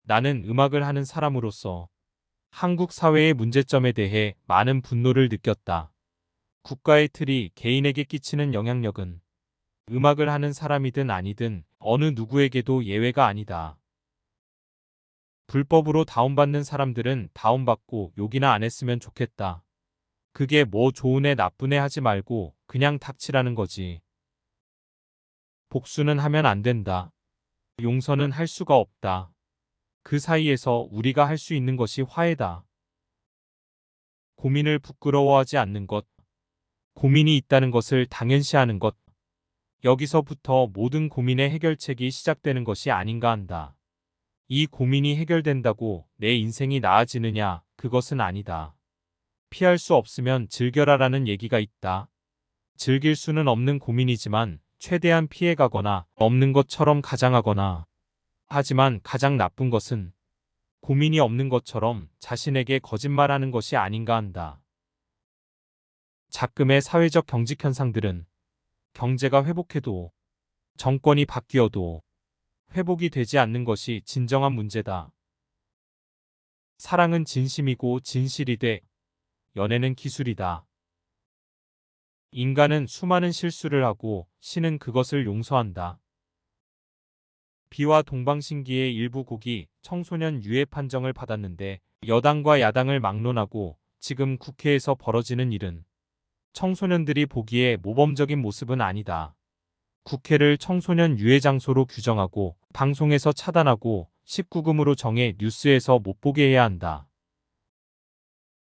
나는 음악을 하는 사람으로서 한국 사회의 문제점에 대해 많은 분노를 느꼈다. 국가의 틀이 개인에게 끼치는 영향력은 음악을 하는 사람이든 아니든 어느 누구에게도 예외가 아니다. 불법으로 다운받는 사람들은 다운받고 욕이나 안 했으면 좋겠다. 그게 뭐 좋은 애 나쁜 애 하지 말고 그냥 닥치라는 거지. 복수는 하면 안 된다. 용서는 할 수가 없다. 그 사이에서 우리가 할 수 있는 것이 화해다. 고민을 부끄러워하지 않는 것, 고민이 있다는 것을 당연시하는 것, 여기서부터 모든 고민의 해결책이 시작되는 것이 아닌가 한다. 이 고민이 해결된다고 내 인생이 나아지느냐? 그것은 아니다. 피할 수 없으면 즐겨라라는 얘기가 있다. 즐길 수는 없는 고민이지만 최대한 피해가거나 없는 것처럼 가장하거나, 하지만 가장 나쁜 것은 고민이 없는 것처럼 자신에게 거짓말하는 것이 아닌가 한다. 작금의 사회적 경직 현상들은 경제가 회복해도 정권이 바뀌어도 회복이 되지 않는 것이 진정한 문제다. 사랑은 진심이고 진실이 돼. 연애는 기술이다. 인간은 수많은 실수를 하고 신은 그것을 용서한다. 비와 동방신기의 일부 곡이 청소년 유해 판정을 받았는데 여당과 야당을 막론하고 지금 국회에서 벌어지는 일은 청소년들이 보기에 모범적인 모습은 아니다. 국회를 청소년 유해 장소로 규정하고 방송에서 차단하고 19금으로 정해 뉴스에서 못 보게 해야 한다.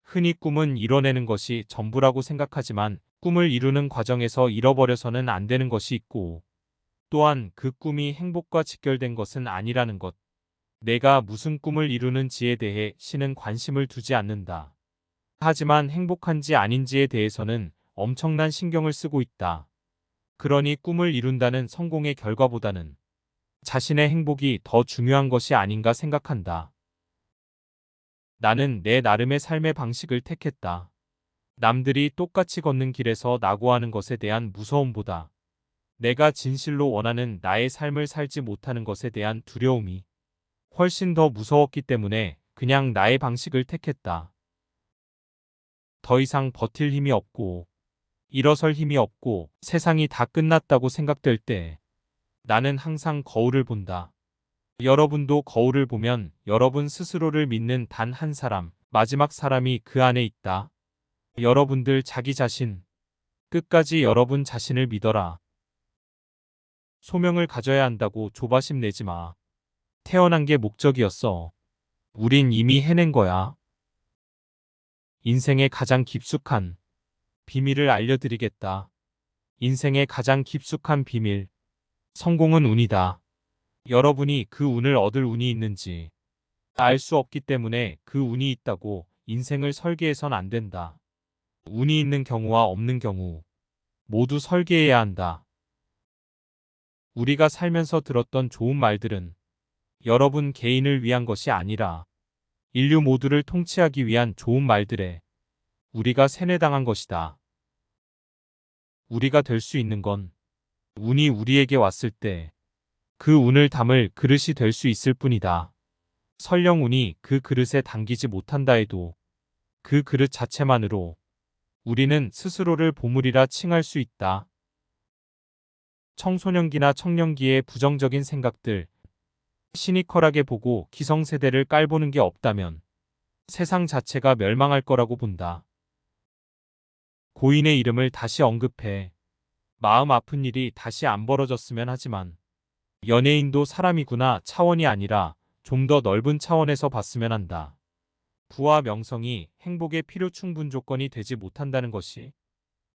흔히 꿈은 이뤄내는 것이 전부라고 생각하지만 꿈을 이루는 과정에서 잃어버려서는 안 되는 것이 있고, 또한 그 꿈이 행복과 직결된 것은 아니라는 것. 내가 무슨 꿈을 이루는지에 대해 신은 관심을 두지 않는다. 하지만 행복한지 아닌지에 대해서는 엄청난 신경을 쓰고 있다. 그러니 꿈을 이룬다는 성공의 결과보다는 자신의 행복이 더 중요한 것이 아닌가 생각한다. 나는 내 나름의 삶의 방식을 택했다. 남들이 똑같이 걷는 길에서 낙오하는 것에 대한 무서움보다 내가 진실로 원하는 나의 삶을 살지 못하는 것에 대한 두려움이 훨씬 더 무서웠기 때문에 그냥 나의 방식을 택했다. 더 이상 버틸 힘이 없고 일어설 힘이 없고 세상이 다 끝났다고 생각될 때 나는 항상 거울을 본다. 여러분도 거울을 보면 여러분 스스로를 믿는 단 한 사람, 마지막 사람이 그 안에 있다. 여러분들 자기 자신, 끝까지 여러분 자신을 믿어라. 소명을 가져야 한다고 조바심 내지 마. 태어난 게 목적이었어. 우린 이미 해낸 거야. 인생의 가장 깊숙한 비밀을 알려드리겠다. 인생의 가장 깊숙한 비밀. 성공은 운이다. 여러분이 그 운을 얻을 운이 있는지 알 수 없기 때문에 그 운이 있다고 인생을 설계해선 안 된다. 운이 있는 경우와 없는 경우 모두 설계해야 한다. 우리가 살면서 들었던 좋은 말들은 여러분 개인을 위한 것이 아니라 인류 모두를 통치하기 위한 좋은 말들에 우리가 세뇌당한 것이다. 우리가 될 수 있는 건 운이 우리에게 왔을 때 그 운을 담을 그릇이 될 수 있을 뿐이다. 설령 운이 그 그릇에 담기지 못한다 해도 그 그릇 자체만으로 우리는 스스로를 보물이라 칭할 수 있다. 청소년기나 청년기의 부정적인 생각들, 시니컬하게 보고 기성세대를 깔보는 게 없다면 세상 자체가 멸망할 거라고 본다. 고인의 이름을 다시 언급해 마음 아픈 일이 다시 안 벌어졌으면 하지만 연예인도 사람이구나 차원이 아니라 좀 더 넓은 차원에서 봤으면 한다. 부와 명성이 행복의 필요 충분 조건이 되지 못한다는 것이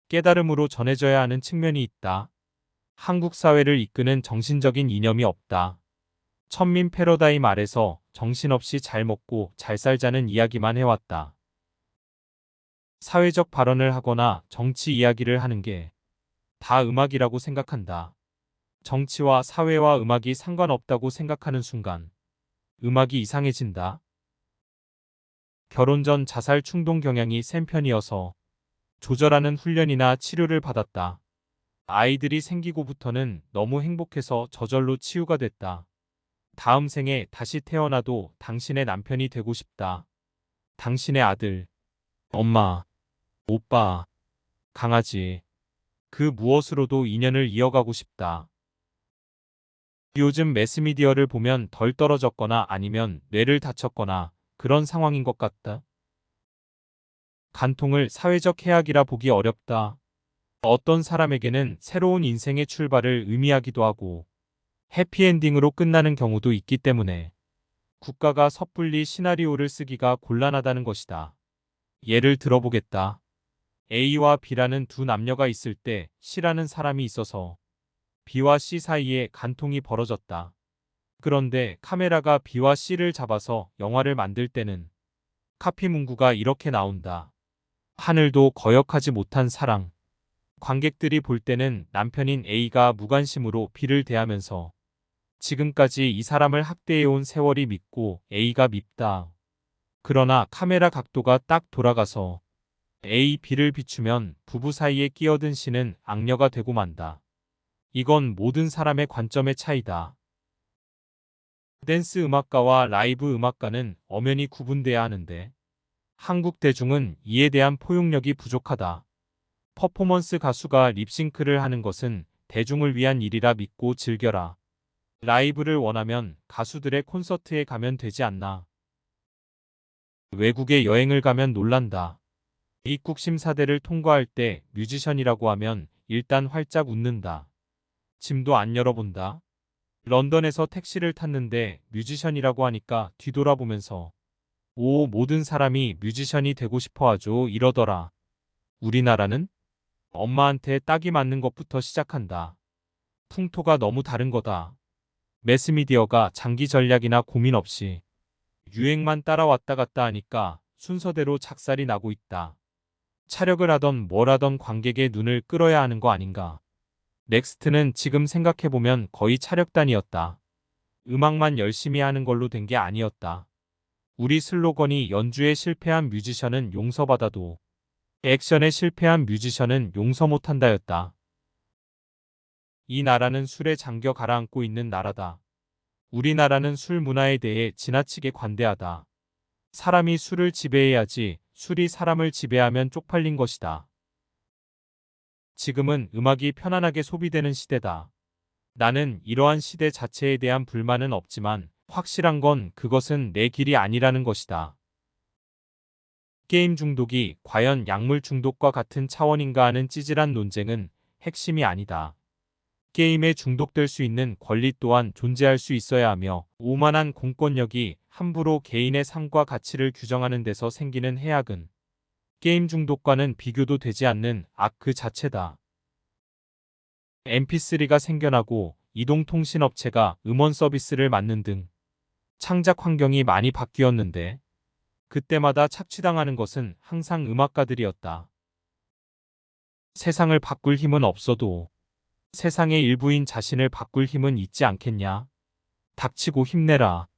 깨달음으로 전해져야 하는 측면이 있다. 한국 사회를 이끄는 정신적인 이념이 없다. 천민 패러다임 아래서 정신없이 잘 먹고 잘 살자는 이야기만 해왔다. 사회적 발언을 하거나 정치 이야기를 하는 게 다 음악이라고 생각한다. 정치와 사회와 음악이 상관없다고 생각하는 순간 음악이 이상해진다. 결혼 전 자살 충동 경향이 센 편이어서 조절하는 훈련이나 치료를 받았다. 아이들이 생기고부터는 너무 행복해서 저절로 치유가 됐다. 다음 생에 다시 태어나도 당신의 남편이 되고 싶다. 당신의 아들, 엄마, 오빠, 강아지, 그 무엇으로도 인연을 이어가고 싶다. 요즘 매스미디어를 보면 덜 떨어졌거나 아니면 뇌를 다쳤거나 그런 상황인 것 같다. 간통을 사회적 해악이라 보기 어렵다. 어떤 사람에게는 새로운 인생의 출발을 의미하기도 하고 해피엔딩으로 끝나는 경우도 있기 때문에 국가가 섣불리 시나리오를 쓰기가 곤란하다는 것이다. 예를 들어보겠다. A와 B라는 두 남녀가 있을 때 C라는 사람이 있어서 B와 C 사이에 간통이 벌어졌다. 그런데 카메라가 B와 C를 잡아서 영화를 만들 때는 카피 문구가 이렇게 나온다. 하늘도 거역하지 못한 사랑. 관객들이 볼 때는 남편인 A가 무관심으로 B를 대하면서 지금까지 이 사람을 학대해온 세월이 밉고 A가 밉다. 그러나 카메라 각도가 딱 돌아가서 A, B를 비추면 부부 사이에 끼어든 C는 악녀가 되고 만다. 이건 모든 사람의 관점의 차이다. 댄스 음악가와 라이브 음악가는 엄연히 구분돼야 하는데 한국 대중은 이에 대한 포용력이 부족하다. 퍼포먼스 가수가 립싱크를 하는 것은 대중을 위한 일이라 믿고 즐겨라. 라이브를 원하면 가수들의 콘서트에 가면 되지 않나. 외국에 여행을 가면 놀란다. 입국 심사대를 통과할 때 뮤지션이라고 하면 일단 활짝 웃는다. 짐도 안 열어본다. 런던에서 택시를 탔는데 뮤지션이라고 하니까 뒤돌아보면서 오, 모든 사람이 뮤지션이 되고 싶어 하죠 이러더라. 우리나라는 엄마한테 딱이 맞는 것부터 시작한다. 풍토가 너무 다른 거다. 매스미디어가 장기 전략이나 고민 없이 유행만 따라왔다 갔다 하니까 순서대로 작살이 나고 있다. 차력을 하던 뭘 하던 관객의 눈을 끌어야 하는 거 아닌가. 넥스트는 지금 생각해보면 거의 차력단이었다. 음악만 열심히 하는 걸로 된 게 아니었다. 우리 슬로건이 연주에 실패한 뮤지션은 용서받아도 액션에 실패한 뮤지션은 용서 못한다였다. 이 나라는 술에 잠겨 가라앉고 있는 나라다. 우리나라는 술 문화에 대해 지나치게 관대하다. 사람이 술을 지배해야지 술이 사람을 지배하면 쪽팔린 것이다. 지금은 음악이 편안하게 소비되는 시대다. 나는 이러한 시대 자체에 대한 불만은 없지만 확실한 건 그것은 내 길이 아니라는 것이다. 게임 중독이 과연 약물 중독과 같은 차원인가 하는 찌질한 논쟁은 핵심이 아니다. 게임에 중독될 수 있는 권리 또한 존재할 수 있어야 하며 오만한 공권력이 함부로 개인의 삶과 가치를 규정하는 데서 생기는 해악은 게임 중독과는 비교도 되지 않는 악 그 자체다. mp3가 생겨나고 이동통신업체가 음원 서비스를 맡는 등 창작 환경이 많이 바뀌었는데 그때마다 착취당하는 것은 항상 음악가들이었다. 세상을 바꿀 힘은 없어도 세상의 일부인 자신을 바꿀 힘은 있지 않겠냐? 닥치고 힘내라.